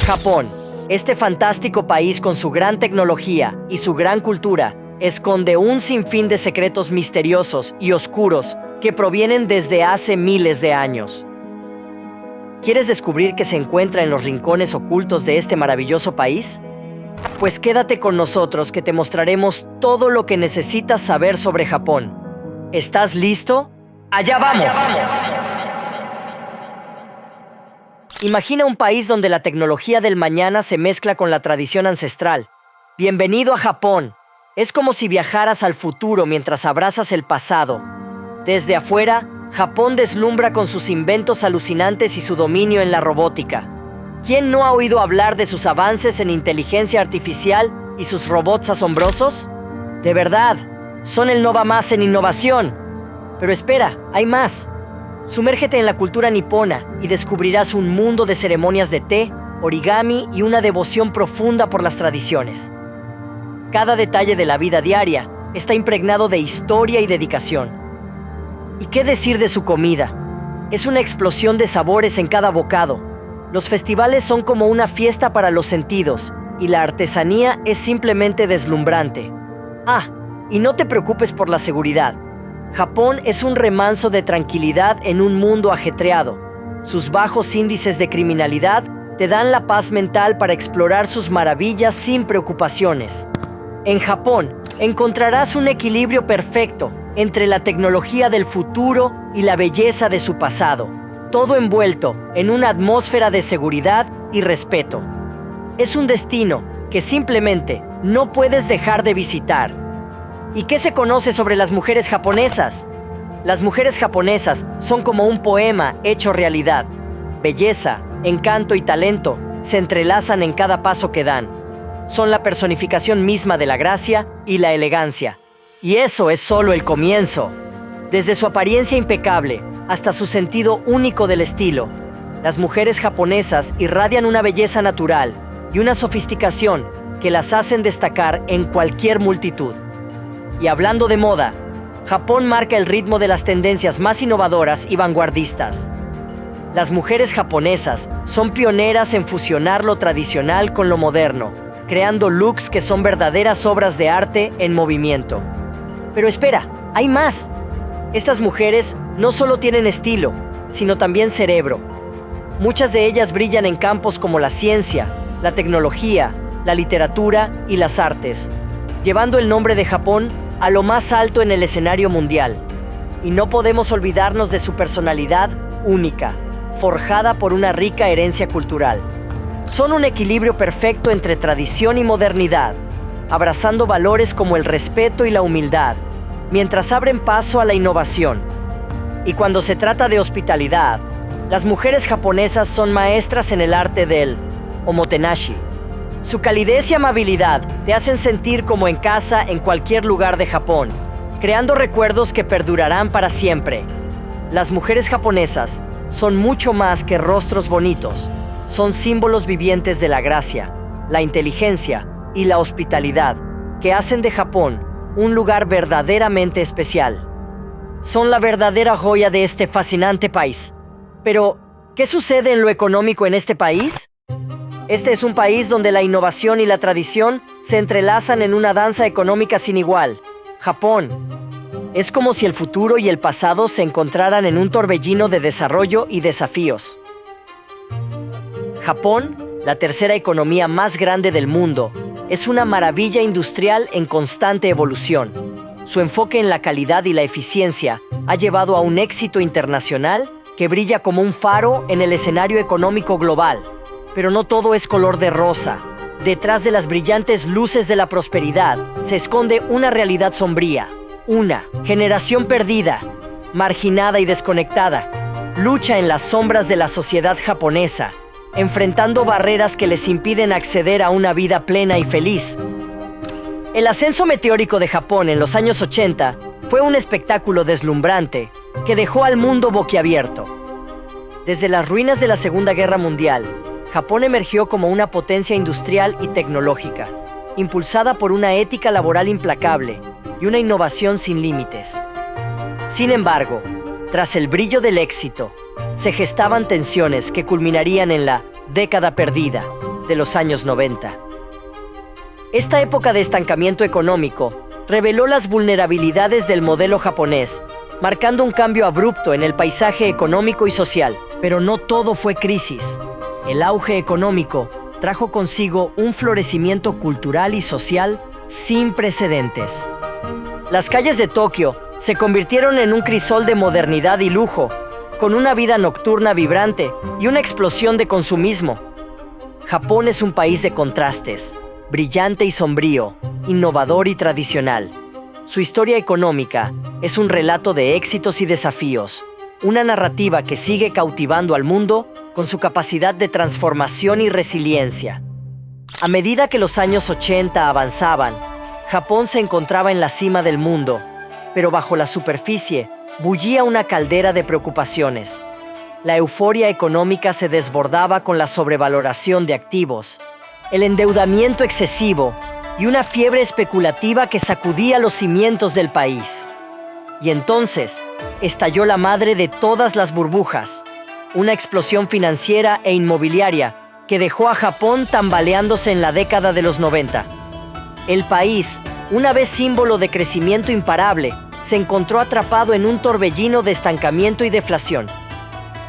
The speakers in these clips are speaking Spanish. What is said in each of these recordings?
Japón, este fantástico país con su gran tecnología y su gran cultura, esconde un sinfín de secretos misteriosos y oscuros que provienen desde hace miles de años. ¿Quieres descubrir qué se encuentra en los rincones ocultos de este maravilloso país? Pues quédate con nosotros que te mostraremos todo lo que necesitas saber sobre Japón. ¿Estás listo? ¡Allá vamos! Imagina un país donde la tecnología del mañana se mezcla con la tradición ancestral. Bienvenido a Japón. Es como si viajaras al futuro mientras abrazas el pasado. Desde afuera, Japón deslumbra con sus inventos alucinantes y su dominio en la robótica. ¿Quién no ha oído hablar de sus avances en inteligencia artificial y sus robots asombrosos? De verdad, son el no va más en innovación. Pero espera, hay más. Sumérgete en la cultura nipona y descubrirás un mundo de ceremonias de té, origami y una devoción profunda por las tradiciones. Cada detalle de la vida diaria está impregnado de historia y dedicación. ¿Y qué decir de su comida? Es una explosión de sabores en cada bocado. Los festivales son como una fiesta para los sentidos y la artesanía es simplemente deslumbrante. Ah, y no te preocupes por la seguridad. Japón es un remanso de tranquilidad en un mundo ajetreado. Sus bajos índices de criminalidad te dan la paz mental para explorar sus maravillas sin preocupaciones. En Japón encontrarás un equilibrio perfecto entre la tecnología del futuro y la belleza de su pasado, todo envuelto en una atmósfera de seguridad y respeto. Es un destino que simplemente no puedes dejar de visitar. ¿Y qué se conoce sobre las mujeres japonesas? Las mujeres japonesas son como un poema hecho realidad. Belleza, encanto y talento se entrelazan en cada paso que dan. Son la personificación misma de la gracia y la elegancia. Y eso es solo el comienzo. Desde su apariencia impecable hasta su sentido único del estilo, las mujeres japonesas irradian una belleza natural y una sofisticación que las hacen destacar en cualquier multitud. Y hablando de moda, Japón marca el ritmo de las tendencias más innovadoras y vanguardistas. Las mujeres japonesas son pioneras en fusionar lo tradicional con lo moderno, creando looks que son verdaderas obras de arte en movimiento. Pero espera, hay más. Estas mujeres no solo tienen estilo, sino también cerebro. Muchas de ellas brillan en campos como la ciencia, la tecnología, la literatura y las artes, llevando el nombre de Japón a lo más alto en el escenario mundial. Y no podemos olvidarnos de su personalidad única, forjada por una rica herencia cultural. Son un equilibrio perfecto entre tradición y modernidad, abrazando valores como el respeto y la humildad, mientras abren paso a la innovación. Y cuando se trata de hospitalidad, las mujeres japonesas son maestras en el arte del omotenashi. Su calidez y amabilidad te hacen sentir como en casa en cualquier lugar de Japón, creando recuerdos que perdurarán para siempre. Las mujeres japonesas son mucho más que rostros bonitos. Son símbolos vivientes de la gracia, la inteligencia y la hospitalidad que hacen de Japón un lugar verdaderamente especial. Son la verdadera joya de este fascinante país. Pero, ¿qué sucede en lo económico en este país? Este es un país donde la innovación y la tradición se entrelazan en una danza económica sin igual. Japón. Es como si el futuro y el pasado se encontraran en un torbellino de desarrollo y desafíos. Japón, la tercera economía más grande del mundo, es una maravilla industrial en constante evolución. Su enfoque en la calidad y la eficiencia ha llevado a un éxito internacional que brilla como un faro en el escenario económico global. Pero no todo es color de rosa. Detrás de las brillantes luces de la prosperidad se esconde una realidad sombría. Una generación perdida, marginada y desconectada, lucha en las sombras de la sociedad japonesa, enfrentando barreras que les impiden acceder a una vida plena y feliz. El ascenso meteórico de Japón en los años 80 fue un espectáculo deslumbrante que dejó al mundo boquiabierto. Desde las ruinas de la Segunda Guerra Mundial, Japón emergió como una potencia industrial y tecnológica, impulsada por una ética laboral implacable y una innovación sin límites. Sin embargo, tras el brillo del éxito, se gestaban tensiones que culminarían en la década perdida, de los años 90. Esta época de estancamiento económico reveló las vulnerabilidades del modelo japonés, marcando un cambio abrupto en el paisaje económico y social. Pero no todo fue crisis. El auge económico trajo consigo un florecimiento cultural y social sin precedentes. Las calles de Tokio se convirtieron en un crisol de modernidad y lujo, con una vida nocturna vibrante y una explosión de consumismo. Japón es un país de contrastes, brillante y sombrío, innovador y tradicional. Su historia económica es un relato de éxitos y desafíos, una narrativa que sigue cautivando al mundo con su capacidad de transformación y resiliencia. A medida que los años 80 avanzaban, Japón se encontraba en la cima del mundo, pero bajo la superficie bullía una caldera de preocupaciones. La euforia económica se desbordaba con la sobrevaloración de activos, el endeudamiento excesivo y una fiebre especulativa que sacudía los cimientos del país. Y entonces estalló la madre de todas las burbujas, una explosión financiera e inmobiliaria que dejó a Japón tambaleándose en la década de los 90. El país, una vez símbolo de crecimiento imparable, se encontró atrapado en un torbellino de estancamiento y deflación.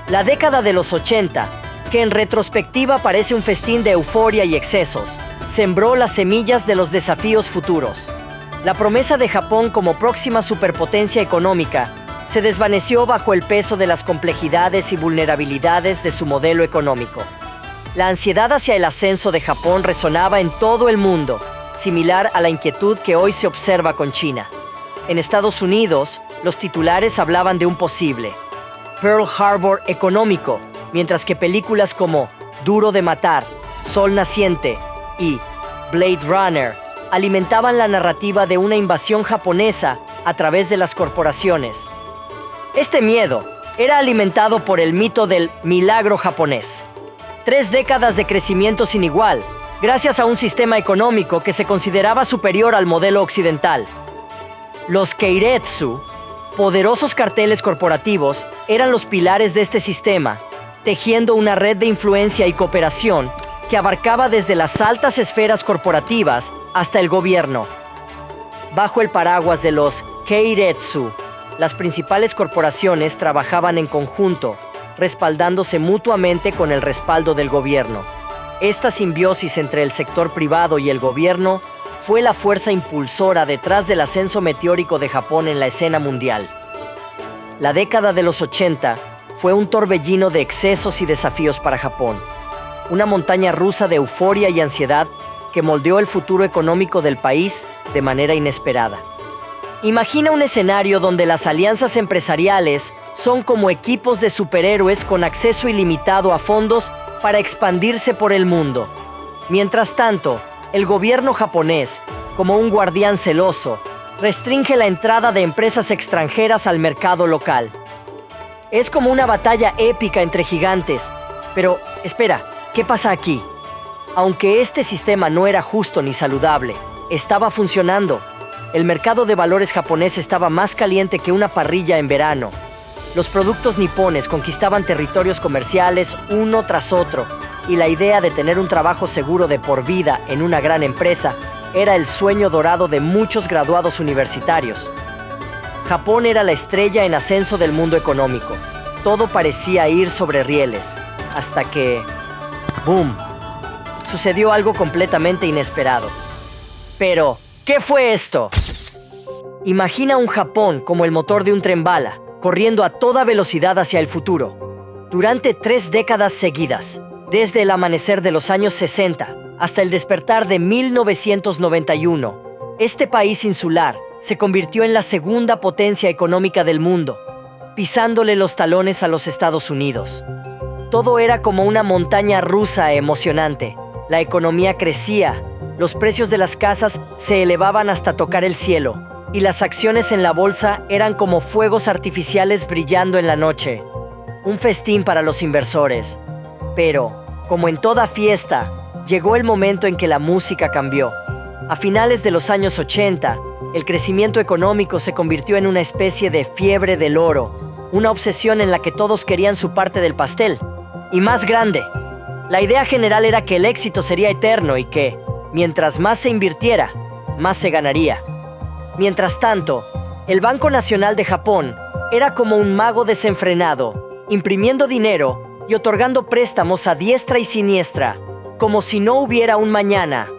La década de los 80, que en retrospectiva parece un festín de euforia y excesos, sembró las semillas de los desafíos futuros. La promesa de Japón como próxima superpotencia económica se desvaneció bajo el peso de las complejidades y vulnerabilidades de su modelo económico. La ansiedad hacia el ascenso de Japón resonaba en todo el mundo, similar a la inquietud que hoy se observa con China. En Estados Unidos, los titulares hablaban de un posible Pearl Harbor económico, mientras que películas como Duro de Matar, Sol Naciente y Blade Runner alimentaban la narrativa de una invasión japonesa a través de las corporaciones. Este miedo era alimentado por el mito del milagro japonés. 3 décadas de crecimiento sin igual, gracias a un sistema económico que se consideraba superior al modelo occidental. Los keiretsu, poderosos carteles corporativos, eran los pilares de este sistema, tejiendo una red de influencia y cooperación que abarcaba desde las altas esferas corporativas hasta el gobierno. Bajo el paraguas de los keiretsu, las principales corporaciones trabajaban en conjunto, respaldándose mutuamente con el respaldo del gobierno. Esta simbiosis entre el sector privado y el gobierno fue la fuerza impulsora detrás del ascenso meteórico de Japón en la escena mundial. La década de los 80 fue un torbellino de excesos y desafíos para Japón, una montaña rusa de euforia y ansiedad que moldeó el futuro económico del país de manera inesperada. Imagina un escenario donde las alianzas empresariales son como equipos de superhéroes con acceso ilimitado a fondos para expandirse por el mundo. Mientras tanto, el gobierno japonés, como un guardián celoso, restringe la entrada de empresas extranjeras al mercado local. Es como una batalla épica entre gigantes. Pero, espera, ¿qué pasa aquí? Aunque este sistema no era justo ni saludable, estaba funcionando. El mercado de valores japonés estaba más caliente que una parrilla en verano. Los productos nipones conquistaban territorios comerciales uno tras otro, y la idea de tener un trabajo seguro de por vida en una gran empresa era el sueño dorado de muchos graduados universitarios. Japón era la estrella en ascenso del mundo económico. Todo parecía ir sobre rieles, hasta que... ¡boom! Sucedió algo completamente inesperado. Pero, ¿qué fue esto? Imagina un Japón como el motor de un tren bala, corriendo a toda velocidad hacia el futuro. Durante 3 décadas seguidas, desde el amanecer de los años 60 hasta el despertar de 1991, este país insular se convirtió en la segunda potencia económica del mundo, pisándole los talones a los Estados Unidos. Todo era como una montaña rusa emocionante. La economía crecía, los precios de las casas se elevaban hasta tocar el cielo, y las acciones en la bolsa eran como fuegos artificiales brillando en la noche. Un festín para los inversores. Pero, como en toda fiesta, llegó el momento en que la música cambió. A finales de los años 80, el crecimiento económico se convirtió en una especie de fiebre del oro, una obsesión en la que todos querían su parte del pastel, y más grande. La idea general era que el éxito sería eterno y que, mientras más se invirtiera, más se ganaría. Mientras tanto, el Banco Nacional de Japón era como un mago desenfrenado, imprimiendo dinero y otorgando préstamos a diestra y siniestra, como si no hubiera un mañana.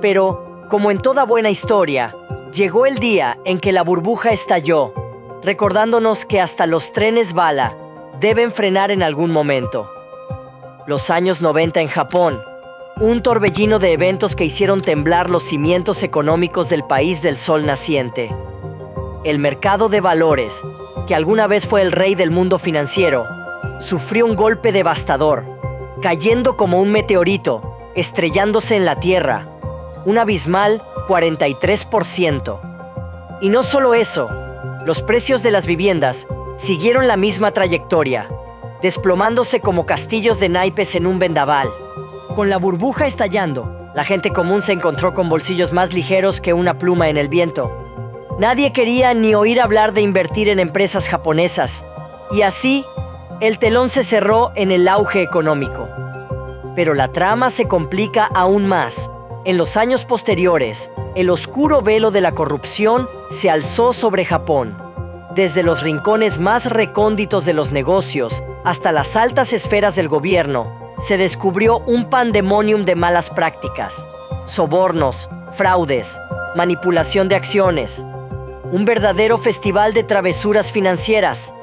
Pero, como en toda buena historia, llegó el día en que la burbuja estalló, recordándonos que hasta los trenes bala deben frenar en algún momento. Los años 90 en Japón, un torbellino de eventos que hicieron temblar los cimientos económicos del país del sol naciente. El mercado de valores, que alguna vez fue el rey del mundo financiero, sufrió un golpe devastador, cayendo como un meteorito, estrellándose en la tierra, un abismal 43%. Y no solo eso, los precios de las viviendas siguieron la misma trayectoria, desplomándose como castillos de naipes en un vendaval. Con la burbuja estallando, la gente común se encontró con bolsillos más ligeros que una pluma en el viento. Nadie quería ni oír hablar de invertir en empresas japonesas, y así, el telón se cerró en el auge económico. Pero la trama se complica aún más. En los años posteriores, el oscuro velo de la corrupción se alzó sobre Japón. Desde los rincones más recónditos de los negocios hasta las altas esferas del gobierno, se descubrió un pandemonium de malas prácticas, sobornos, fraudes, manipulación de acciones, un verdadero festival de travesuras financieras.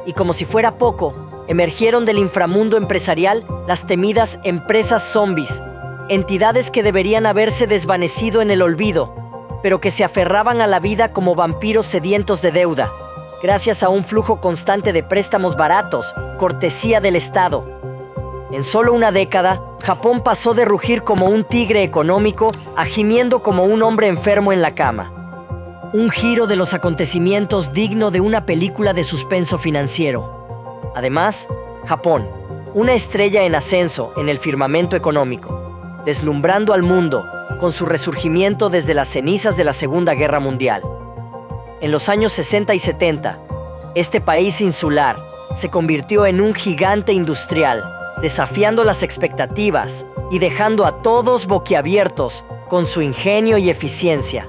Y como si fuera poco, emergieron del inframundo empresarial las temidas empresas zombies, entidades que deberían haberse desvanecido en el olvido, pero que se aferraban a la vida como vampiros sedientos de deuda, gracias a un flujo constante de préstamos baratos, cortesía del Estado. En solo una década, Japón pasó de rugir como un tigre económico a gimiendo como un hombre enfermo en la cama. Un giro de los acontecimientos digno de una película de suspenso financiero. Además, Japón, una estrella en ascenso en el firmamento económico, deslumbrando al mundo con su resurgimiento desde las cenizas de la Segunda Guerra Mundial. En los años 60 y 70, este país insular se convirtió en un gigante industrial, desafiando las expectativas y dejando a todos boquiabiertos con su ingenio y eficiencia.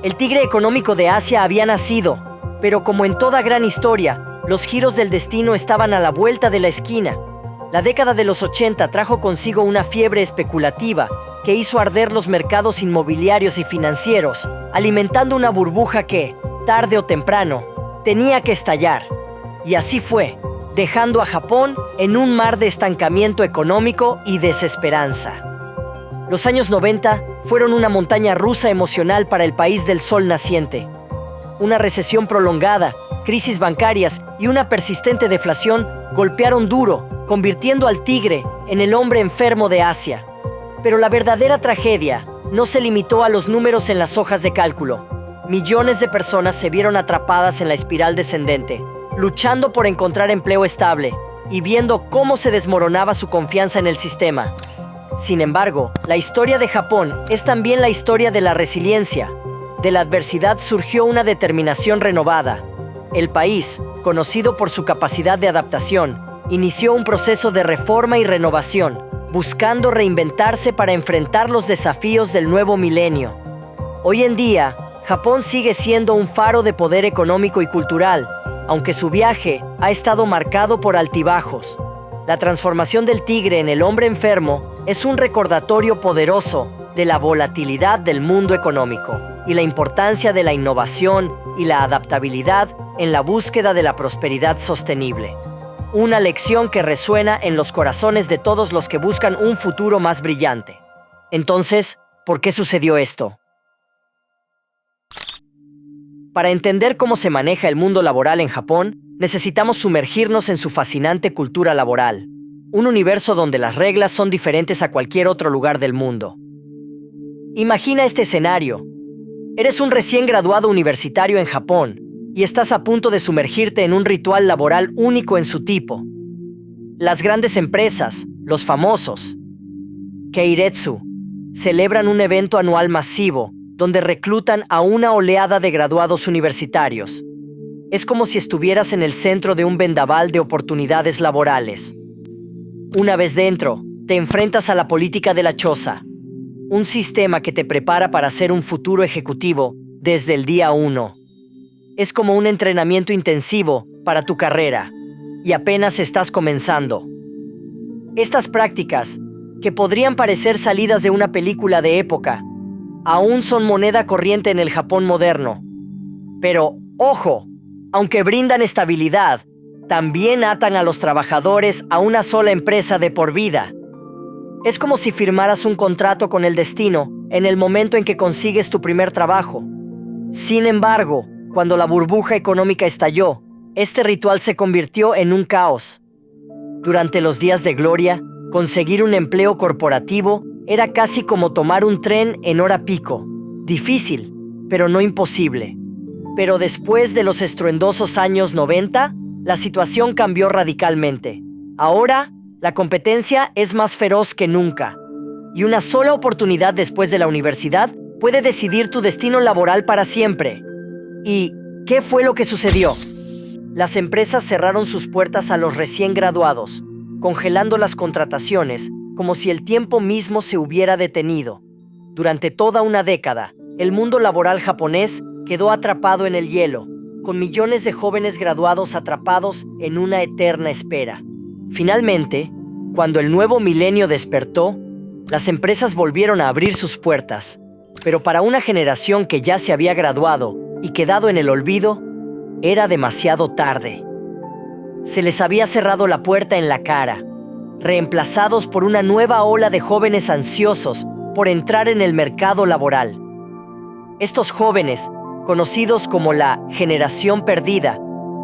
El tigre económico de Asia había nacido, pero como en toda gran historia, los giros del destino estaban a la vuelta de la esquina. La década de los 80 trajo consigo una fiebre especulativa que hizo arder los mercados inmobiliarios y financieros, alimentando una burbuja que, tarde o temprano, tenía que estallar. Y así fue, dejando a Japón en un mar de estancamiento económico y desesperanza. Los años 90 fueron una montaña rusa emocional para el país del sol naciente. Una recesión prolongada, crisis bancarias y una persistente deflación golpearon duro, convirtiendo al tigre en el hombre enfermo de Asia. Pero la verdadera tragedia no se limitó a los números en las hojas de cálculo. Millones de personas se vieron atrapadas en la espiral descendente, luchando por encontrar empleo estable y viendo cómo se desmoronaba su confianza en el sistema. Sin embargo, la historia de Japón es también la historia de la resiliencia. De la adversidad surgió una determinación renovada. El país, conocido por su capacidad de adaptación, inició un proceso de reforma y renovación, buscando reinventarse para enfrentar los desafíos del nuevo milenio. Hoy en día, Japón sigue siendo un faro de poder económico y cultural, aunque su viaje ha estado marcado por altibajos. La transformación del tigre en el hombre enfermo es un recordatorio poderoso de la volatilidad del mundo económico y la importancia de la innovación y la adaptabilidad en la búsqueda de la prosperidad sostenible. Una lección que resuena en los corazones de todos los que buscan un futuro más brillante. Entonces, ¿por qué sucedió esto? Para entender cómo se maneja el mundo laboral en Japón, necesitamos sumergirnos en su fascinante cultura laboral, un universo donde las reglas son diferentes a cualquier otro lugar del mundo. Imagina este escenario. Eres un recién graduado universitario en Japón y estás a punto de sumergirte en un ritual laboral único en su tipo. Las grandes empresas, los famosos Keiretsu, celebran un evento anual masivo donde reclutan a una oleada de graduados universitarios. Es como si estuvieras en el centro de un vendaval de oportunidades laborales. Una vez dentro, te enfrentas a la política de la choza, un sistema que te prepara para ser un futuro ejecutivo desde el día 1. Es como un entrenamiento intensivo para tu carrera, y apenas estás comenzando. Estas prácticas, que podrían parecer salidas de una película de época, aún son moneda corriente en el Japón moderno. Pero, ojo, aunque brindan estabilidad, también atan a los trabajadores a una sola empresa de por vida. Es como si firmaras un contrato con el destino en el momento en que consigues tu primer trabajo. Sin embargo, cuando la burbuja económica estalló, este ritual se convirtió en un caos. Durante los días de gloria, conseguir un empleo corporativo era casi como tomar un tren en hora pico. Difícil, pero no imposible. Pero después de los estruendosos años 90, la situación cambió radicalmente. Ahora, la competencia es más feroz que nunca. Y una sola oportunidad después de la universidad puede decidir tu destino laboral para siempre. ¿Y qué fue lo que sucedió? Las empresas cerraron sus puertas a los recién graduados, congelando las contrataciones como si el tiempo mismo se hubiera detenido. Durante toda una década, el mundo laboral japonés quedó atrapado en el hielo, con millones de jóvenes graduados atrapados en una eterna espera. Finalmente, cuando el nuevo milenio despertó, las empresas volvieron a abrir sus puertas, pero para una generación que ya se había graduado y quedado en el olvido, era demasiado tarde. Se les había cerrado la puerta en la cara, reemplazados por una nueva ola de jóvenes ansiosos por entrar en el mercado laboral. Estos jóvenes, conocidos como la generación perdida,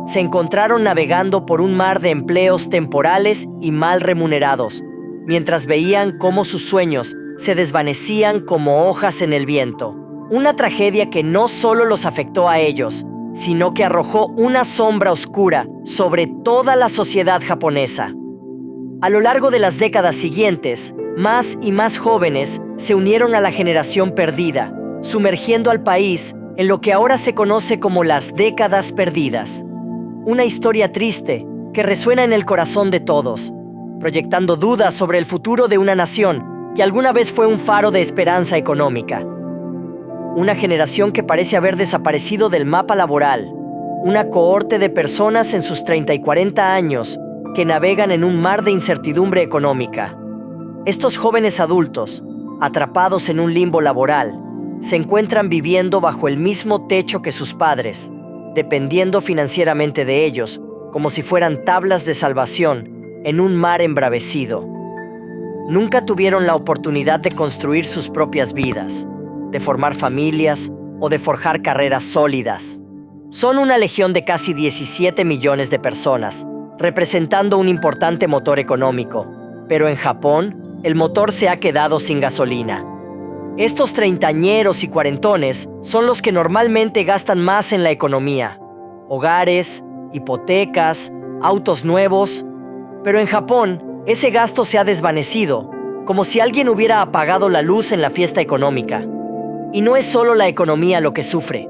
se encontraron navegando por un mar de empleos temporales y mal remunerados, mientras veían cómo sus sueños se desvanecían como hojas en el viento. Una tragedia que no solo los afectó a ellos, sino que arrojó una sombra oscura sobre toda la sociedad japonesa. A lo largo de las décadas siguientes, más y más jóvenes se unieron a la generación perdida, sumergiendo al país en lo que ahora se conoce como las décadas perdidas. Una historia triste que resuena en el corazón de todos, proyectando dudas sobre el futuro de una nación que alguna vez fue un faro de esperanza económica. Una generación que parece haber desaparecido del mapa laboral, una cohorte de personas en sus 30 y 40 años que navegan en un mar de incertidumbre económica. Estos jóvenes adultos, atrapados en un limbo laboral, se encuentran viviendo bajo el mismo techo que sus padres, dependiendo financieramente de ellos, como si fueran tablas de salvación en un mar embravecido. Nunca tuvieron la oportunidad de construir sus propias vidas, de formar familias o de forjar carreras sólidas. Son una legión de casi 17 millones de personas, representando un importante motor económico, pero en Japón, el motor se ha quedado sin gasolina. Estos treintañeros y cuarentones son los que normalmente gastan más en la economía. Hogares, hipotecas, autos nuevos. Pero en Japón, ese gasto se ha desvanecido, como si alguien hubiera apagado la luz en la fiesta económica. Y no es solo la economía lo que sufre.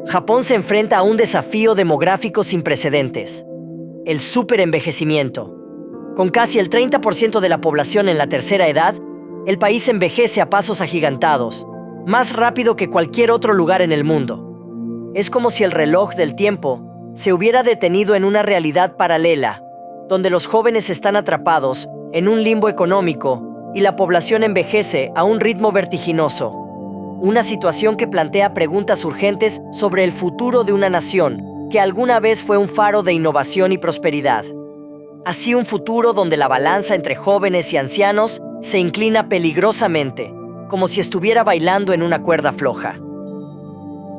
Japón se enfrenta a un desafío demográfico sin precedentes: el superenvejecimiento. Con casi el 30% de la población en la tercera edad, el país envejece a pasos agigantados, más rápido que cualquier otro lugar en el mundo. Es como si el reloj del tiempo se hubiera detenido en una realidad paralela, donde los jóvenes están atrapados en un limbo económico y la población envejece a un ritmo vertiginoso. Una situación que plantea preguntas urgentes sobre el futuro de una nación que alguna vez fue un faro de innovación y prosperidad. Así, un futuro donde la balanza entre jóvenes y ancianos se inclina peligrosamente, como si estuviera bailando en una cuerda floja.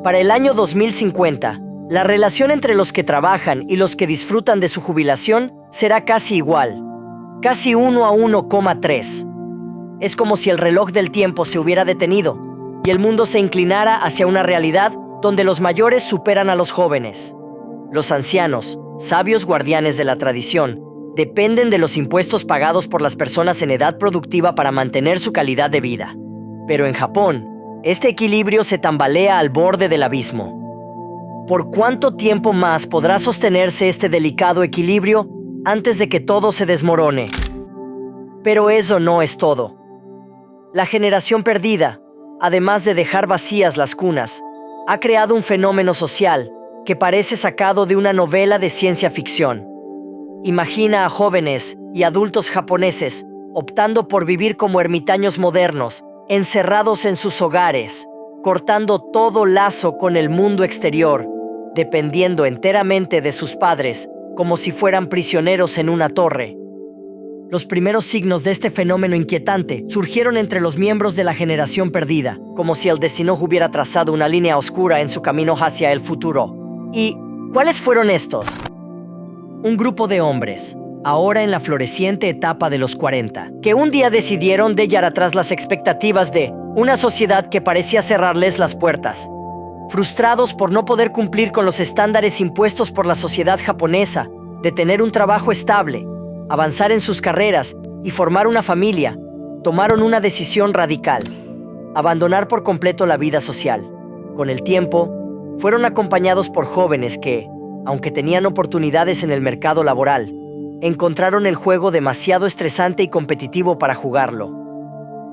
Para el año 2050, la relación entre los que trabajan y los que disfrutan de su jubilación será casi igual, casi 1 a 1,3. Es como si el reloj del tiempo se hubiera detenido y el mundo se inclinara hacia una realidad donde los mayores superan a los jóvenes. Los ancianos, sabios guardianes de la tradición, dependen de los impuestos pagados por las personas en edad productiva para mantener su calidad de vida. Pero en Japón, este equilibrio se tambalea al borde del abismo. ¿Por cuánto tiempo más podrá sostenerse este delicado equilibrio antes de que todo se desmorone? Pero eso no es todo. La generación perdida, además de dejar vacías las cunas, ha creado un fenómeno social que parece sacado de una novela de ciencia ficción. Imagina a jóvenes y adultos japoneses optando por vivir como ermitaños modernos, encerrados en sus hogares, cortando todo lazo con el mundo exterior, dependiendo enteramente de sus padres, como si fueran prisioneros en una torre. Los primeros signos de este fenómeno inquietante surgieron entre los miembros de la generación perdida, como si el destino hubiera trazado una línea oscura en su camino hacia el futuro. ¿Y cuáles fueron estos? Un grupo de hombres, ahora en la floreciente etapa de los 40, que un día decidieron dejar atrás las expectativas de una sociedad que parecía cerrarles las puertas. Frustrados por no poder cumplir con los estándares impuestos por la sociedad japonesa, de tener un trabajo estable, avanzar en sus carreras y formar una familia, tomaron una decisión radical: abandonar por completo la vida social. Con el tiempo, fueron acompañados por jóvenes que, aunque tenían oportunidades en el mercado laboral, encontraron el juego demasiado estresante y competitivo para jugarlo.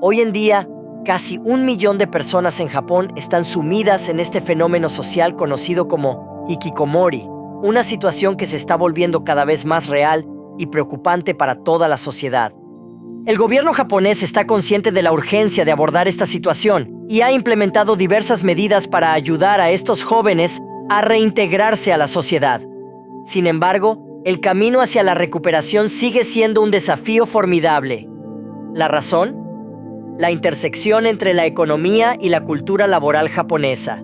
Hoy en día, casi 1 millón de personas en Japón están sumidas en este fenómeno social conocido como hikikomori, una situación que se está volviendo cada vez más real y preocupante para toda la sociedad. El gobierno japonés está consciente de la urgencia de abordar esta situación y ha implementado diversas medidas para ayudar a estos jóvenes a reintegrarse a la sociedad. Sin embargo, el camino hacia la recuperación sigue siendo un desafío formidable. ¿La razón? La intersección entre la economía y la cultura laboral japonesa.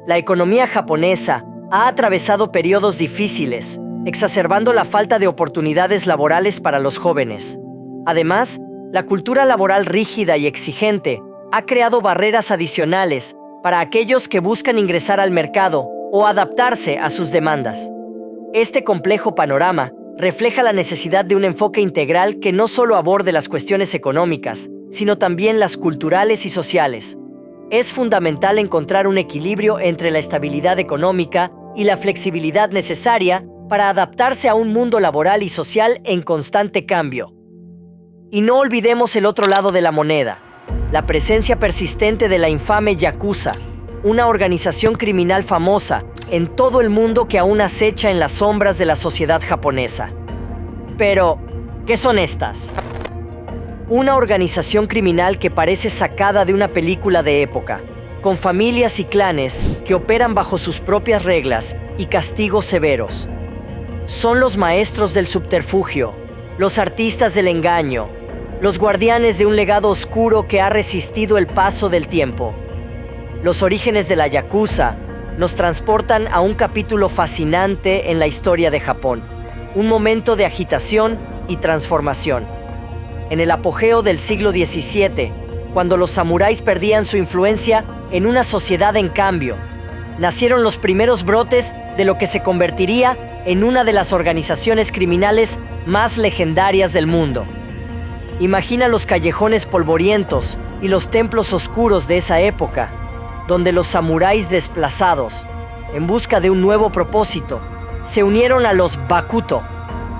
La economía japonesa ha atravesado periodos difíciles, exacerbando la falta de oportunidades laborales para los jóvenes. Además, la cultura laboral rígida y exigente ha creado barreras adicionales para aquellos que buscan ingresar al mercado o adaptarse a sus demandas. Este complejo panorama refleja la necesidad de un enfoque integral que no solo aborde las cuestiones económicas, sino también las culturales y sociales. Es fundamental encontrar un equilibrio entre la estabilidad económica y la flexibilidad necesaria para adaptarse a un mundo laboral y social en constante cambio. Y no olvidemos el otro lado de la moneda: la presencia persistente de la infame Yakuza, una organización criminal famosa en todo el mundo que aún acecha en las sombras de la sociedad japonesa. Pero, ¿qué son estas? Una organización criminal que parece sacada de una película de época, con familias y clanes que operan bajo sus propias reglas y castigos severos. Son los maestros del subterfugio, los artistas del engaño, los guardianes de un legado oscuro que ha resistido el paso del tiempo. Los orígenes de la Yakuza nos transportan a un capítulo fascinante en la historia de Japón, un momento de agitación y transformación. En el apogeo del siglo XVII, cuando los samuráis perdían su influencia en una sociedad en cambio, nacieron los primeros brotes de lo que se convertiría en una de las organizaciones criminales más legendarias del mundo. Imagina los callejones polvorientos y los templos oscuros de esa época, donde los samuráis desplazados, en busca de un nuevo propósito, se unieron a los Bakuto,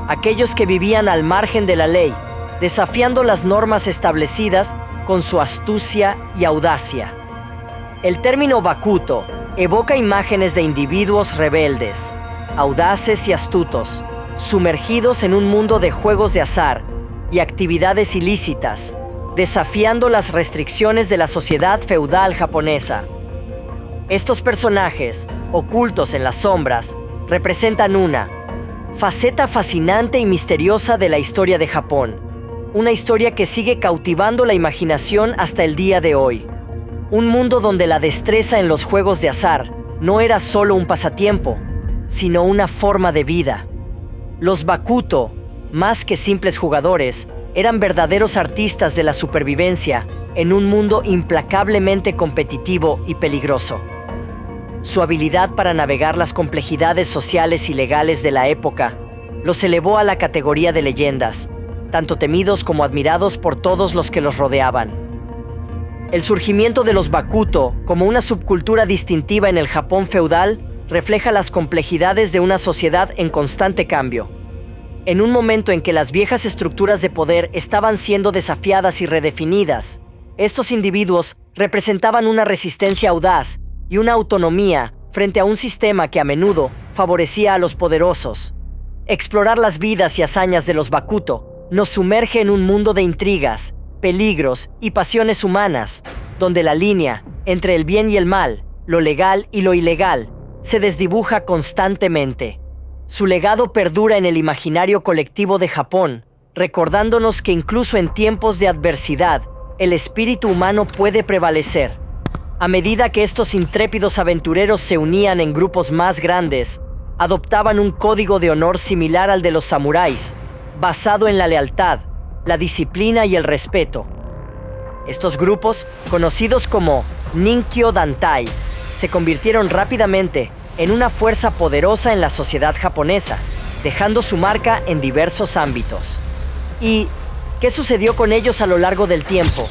aquellos que vivían al margen de la ley, desafiando las normas establecidas con su astucia y audacia. El término Bakuto evoca imágenes de individuos rebeldes, audaces y astutos, sumergidos en un mundo de juegos de azar y actividades ilícitas, desafiando las restricciones de la sociedad feudal japonesa. Estos personajes, ocultos en las sombras, representan una faceta fascinante y misteriosa de la historia de Japón. Una historia que sigue cautivando la imaginación hasta el día de hoy. Un mundo donde la destreza en los juegos de azar no era solo un pasatiempo, sino una forma de vida. Los Bakuto, más que simples jugadores, eran verdaderos artistas de la supervivencia en un mundo implacablemente competitivo y peligroso. Su habilidad para navegar las complejidades sociales y legales de la época los elevó a la categoría de leyendas, tanto temidos como admirados por todos los que los rodeaban. El surgimiento de los Bakuto como una subcultura distintiva en el Japón feudal refleja las complejidades de una sociedad en constante cambio. En un momento en que las viejas estructuras de poder estaban siendo desafiadas y redefinidas, estos individuos representaban una resistencia audaz y una autonomía frente a un sistema que a menudo favorecía a los poderosos. Explorar las vidas y hazañas de los Bakuto nos sumerge en un mundo de intrigas, peligros y pasiones humanas, donde la línea entre el bien y el mal, lo legal y lo ilegal, se desdibuja constantemente. Su legado perdura en el imaginario colectivo de Japón, recordándonos que incluso en tiempos de adversidad, el espíritu humano puede prevalecer. A medida que estos intrépidos aventureros se unían en grupos más grandes, adoptaban un código de honor similar al de los samuráis, basado en la lealtad, la disciplina y el respeto. Estos grupos, conocidos como Ninkyo Dantai, se convirtieron rápidamente en una fuerza poderosa en la sociedad japonesa, dejando su marca en diversos ámbitos. ¿Y qué sucedió con ellos a lo largo del tiempo?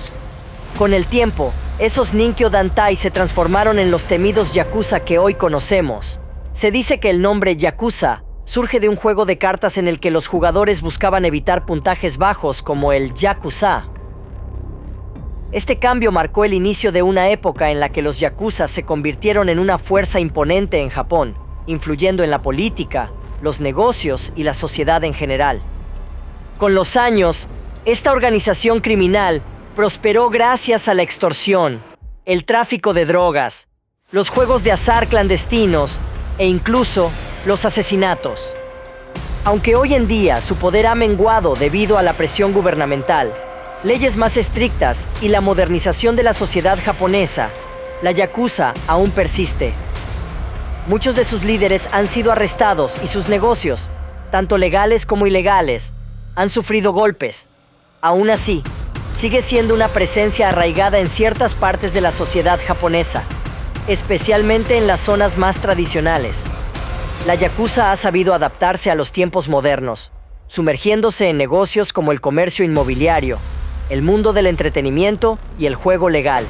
Con el tiempo, esos Ninkyo Dantai se transformaron en los temidos Yakuza que hoy conocemos. Se dice que el nombre Yakuza surge de un juego de cartas en el que los jugadores buscaban evitar puntajes bajos como el Yakuza. Este cambio marcó el inicio de una época en la que los Yakuza se convirtieron en una fuerza imponente en Japón, influyendo en la política, los negocios y la sociedad en general. Con los años, esta organización criminal prosperó gracias a la extorsión, el tráfico de drogas, los juegos de azar clandestinos e incluso los asesinatos. Aunque hoy en día su poder ha menguado debido a la presión gubernamental, leyes más estrictas y la modernización de la sociedad japonesa, la Yakuza aún persiste. Muchos de sus líderes han sido arrestados y sus negocios, tanto legales como ilegales, han sufrido golpes. Aún así, sigue siendo una presencia arraigada en ciertas partes de la sociedad japonesa, especialmente en las zonas más tradicionales. La Yakuza ha sabido adaptarse a los tiempos modernos, sumergiéndose en negocios como el comercio inmobiliario, el mundo del entretenimiento y el juego legal.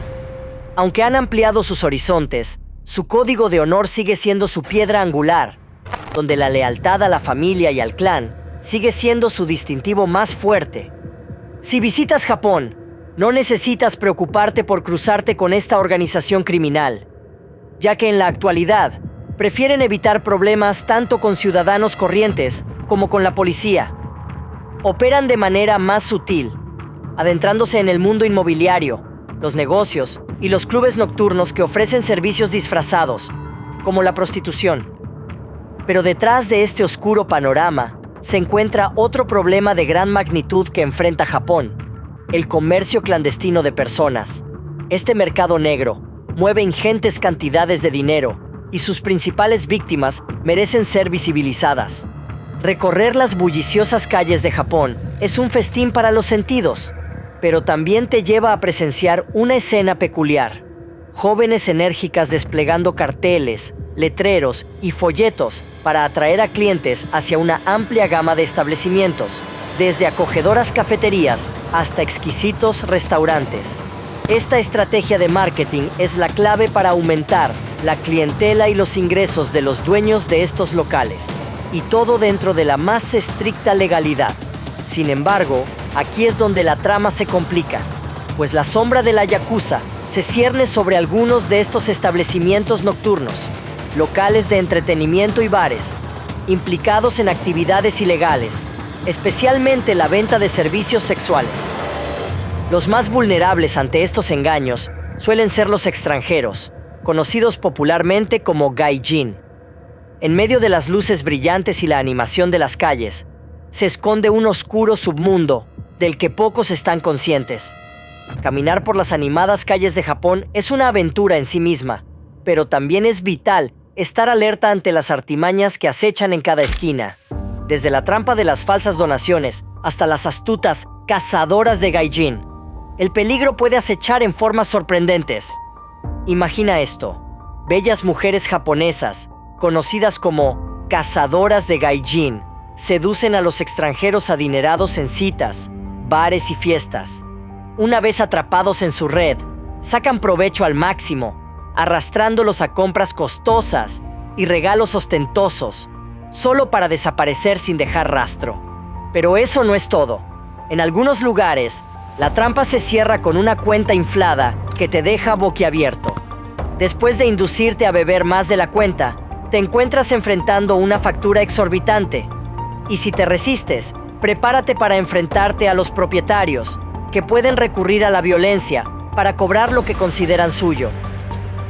Aunque han ampliado sus horizontes, su código de honor sigue siendo su piedra angular, donde la lealtad a la familia y al clan sigue siendo su distintivo más fuerte. Si visitas Japón, no necesitas preocuparte por cruzarte con esta organización criminal, ya que en la actualidad prefieren evitar problemas tanto con ciudadanos corrientes como con la policía. Operan de manera más sutil, adentrándose en el mundo inmobiliario, los negocios y los clubes nocturnos que ofrecen servicios disfrazados, como la prostitución. Pero detrás de este oscuro panorama se encuentra otro problema de gran magnitud que enfrenta Japón: el comercio clandestino de personas. Este mercado negro mueve ingentes cantidades de dinero y sus principales víctimas merecen ser visibilizadas. Recorrer las bulliciosas calles de Japón es un festín para los sentidos, pero también te lleva a presenciar una escena peculiar. Jóvenes enérgicas desplegando carteles, letreros y folletos para atraer a clientes hacia una amplia gama de establecimientos, desde acogedoras cafeterías hasta exquisitos restaurantes. Esta estrategia de marketing es la clave para aumentar la clientela y los ingresos de los dueños de estos locales, y todo dentro de la más estricta legalidad. Sin embargo, aquí es donde la trama se complica, pues la sombra de la Yakuza se cierne sobre algunos de estos establecimientos nocturnos, locales de entretenimiento y bares, implicados en actividades ilegales, especialmente la venta de servicios sexuales. Los más vulnerables ante estos engaños suelen ser los extranjeros, conocidos popularmente como gaijin. En medio de las luces brillantes y la animación de las calles, se esconde un oscuro submundo del que pocos están conscientes. Caminar por las animadas calles de Japón es una aventura en sí misma, pero también es vital estar alerta ante las artimañas que acechan en cada esquina, desde la trampa de las falsas donaciones hasta las astutas cazadoras de gaijin. El peligro puede acechar en formas sorprendentes. Imagina esto: bellas mujeres japonesas, conocidas como cazadoras de gaijin, seducen a los extranjeros adinerados en citas, bares y fiestas. Una vez atrapados en su red, sacan provecho al máximo, arrastrándolos a compras costosas y regalos ostentosos, solo para desaparecer sin dejar rastro. Pero eso no es todo. En algunos lugares, la trampa se cierra con una cuenta inflada que te deja boquiabierto. Después de inducirte a beber más de la cuenta, te encuentras enfrentando una factura exorbitante. Y si te resistes, prepárate para enfrentarte a los propietarios, que pueden recurrir a la violencia para cobrar lo que consideran suyo.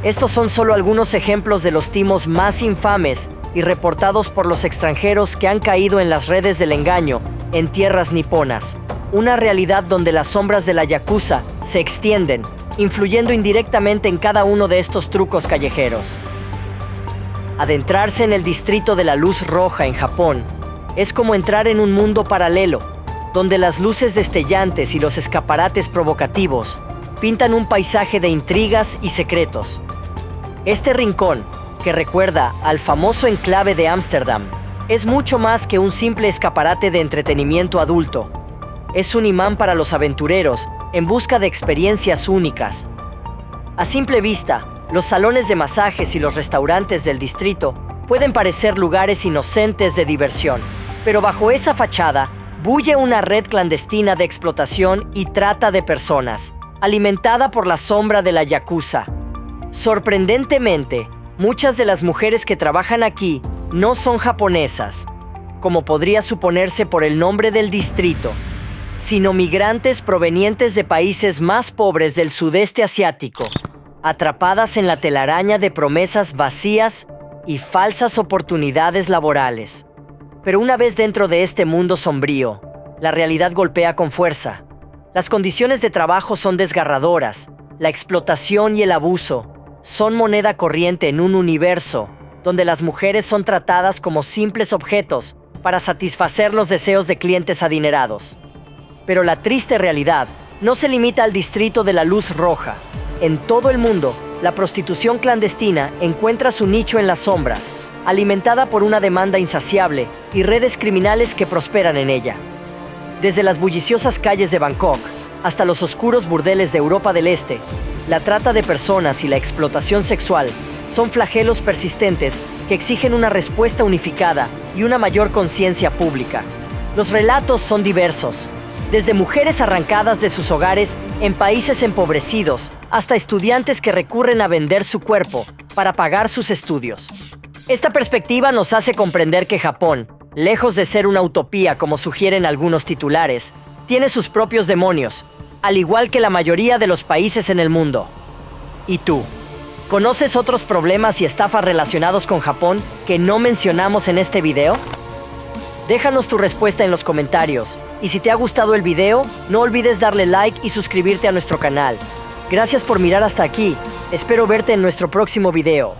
Estos son solo algunos ejemplos de los timos más infames y reportados por los extranjeros que han caído en las redes del engaño en tierras niponas. Una realidad donde las sombras de la yakuza se extienden, influyendo indirectamente en cada uno de estos trucos callejeros. Adentrarse en el distrito de la luz roja en Japón es como entrar en un mundo paralelo, donde las luces destellantes y los escaparates provocativos pintan un paisaje de intrigas y secretos. Este rincón, que recuerda al famoso enclave de Ámsterdam, es mucho más que un simple escaparate de entretenimiento adulto. Es un imán para los aventureros en busca de experiencias únicas. A simple vista, los salones de masajes y los restaurantes del distrito pueden parecer lugares inocentes de diversión, pero bajo esa fachada bulle una red clandestina de explotación y trata de personas, alimentada por la sombra de la yakuza. Sorprendentemente, muchas de las mujeres que trabajan aquí no son japonesas, como podría suponerse por el nombre del distrito, sino migrantes provenientes de países más pobres del sudeste asiático, atrapadas en la telaraña de promesas vacías y falsas oportunidades laborales. Pero una vez dentro de este mundo sombrío, la realidad golpea con fuerza. Las condiciones de trabajo son desgarradoras, la explotación y el abuso son moneda corriente en un universo donde las mujeres son tratadas como simples objetos para satisfacer los deseos de clientes adinerados. Pero la triste realidad no se limita al distrito de la luz roja. En todo el mundo, la prostitución clandestina encuentra su nicho en las sombras, alimentada por una demanda insaciable y redes criminales que prosperan en ella. Desde las bulliciosas calles de Bangkok hasta los oscuros burdeles de Europa del Este, la trata de personas y la explotación sexual son flagelos persistentes que exigen una respuesta unificada y una mayor conciencia pública. Los relatos son diversos, desde mujeres arrancadas de sus hogares en países empobrecidos hasta estudiantes que recurren a vender su cuerpo para pagar sus estudios. Esta perspectiva nos hace comprender que Japón, lejos de ser una utopía como sugieren algunos titulares, tiene sus propios demonios, al igual que la mayoría de los países en el mundo. ¿Y tú? ¿Conoces otros problemas y estafas relacionados con Japón que no mencionamos en este video? Déjanos tu respuesta en los comentarios. Y si te ha gustado el video, no olvides darle like y suscribirte a nuestro canal. Gracias por mirar hasta aquí. Espero verte en nuestro próximo video.